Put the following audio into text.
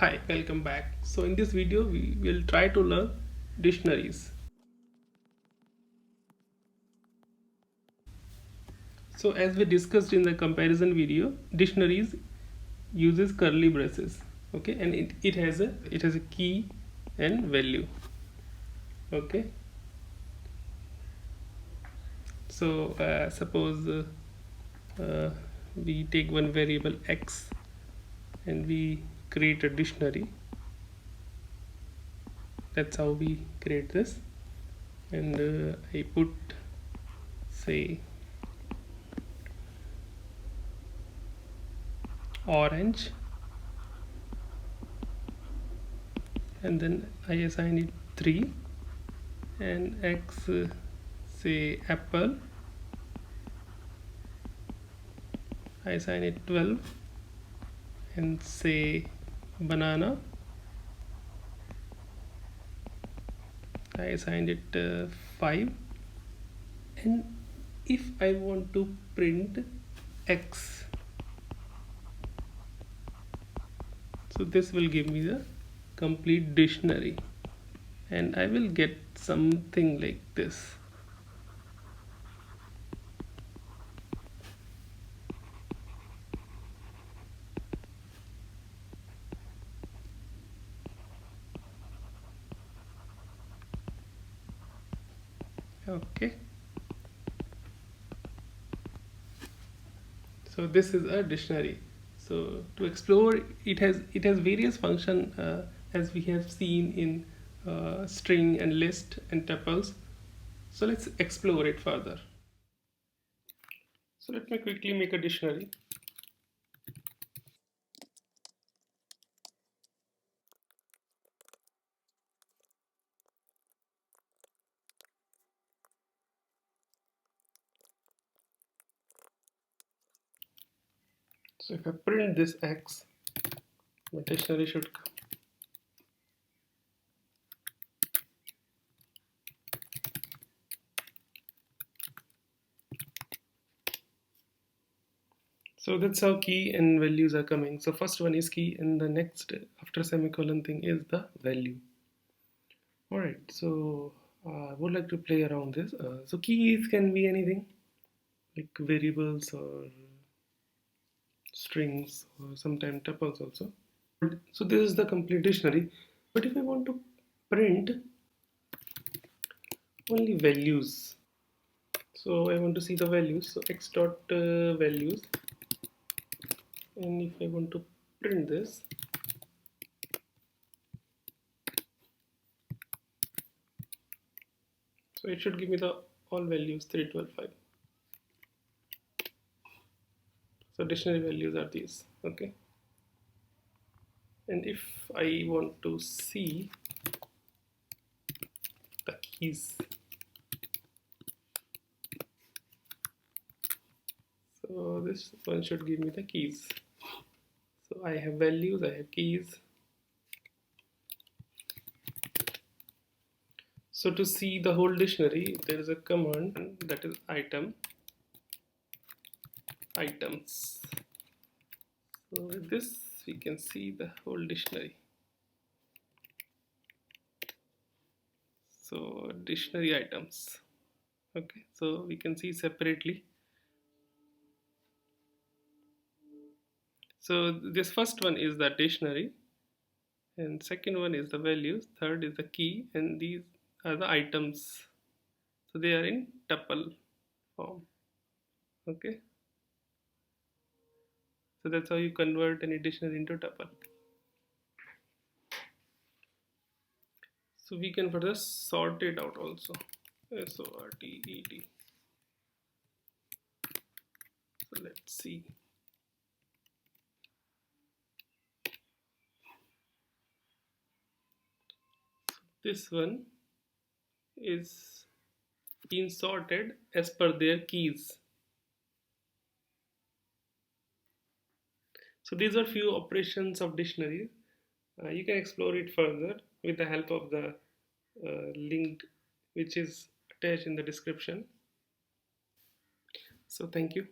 Hi, welcome back. So in this video we will try to learn dictionaries. So as we discussed in the comparison video, dictionaries uses curly braces. Okay, and it has a key and value. Okay, so suppose we take one variable x and we create a dictionary. That's how we create this. And I put, say, orange, and then I assign it 3, and x, say apple, I assign it 12, and say banana, I assigned it 5. And if I want to print x, so this will give me the complete dictionary, and I will get something like this. Okay, so this is a dictionary. So to explore, it has various function, as we have seen in string and list and tuples. So let's explore it further. So let me quickly make a dictionary. So if I print this x, my dictionary should come. So that's how key and values are coming. So first one is key, and the next after semicolon thing is the value. All right. So I would like to play around this. So keys can be anything like variables or strings or sometimes tuples also. So this is the complete dictionary. But if I want to print only values, so I want to see the values. So x dot values, and if I want to print this, so it should give me the all values 3, 12, 5. So dictionary values are these. Okay, and if I want to see the keys, so this one should give me the keys. So I have values, I have keys. So to see the whole dictionary, there is a command that is items. So with this we can see the whole dictionary. So dictionary items. Okay, so we can see separately. So this first one is the dictionary, and second one is the values, third is the key, and these are the items. So they are in tuple form. Okay, so that's how you convert any dictionary into tuple. So we can further sort it out also. SORTED. So let's see. This one is being sorted as per their keys. So these are few operations of dictionaries. You can explore it further with the help of the link which is attached in the description. So thank you.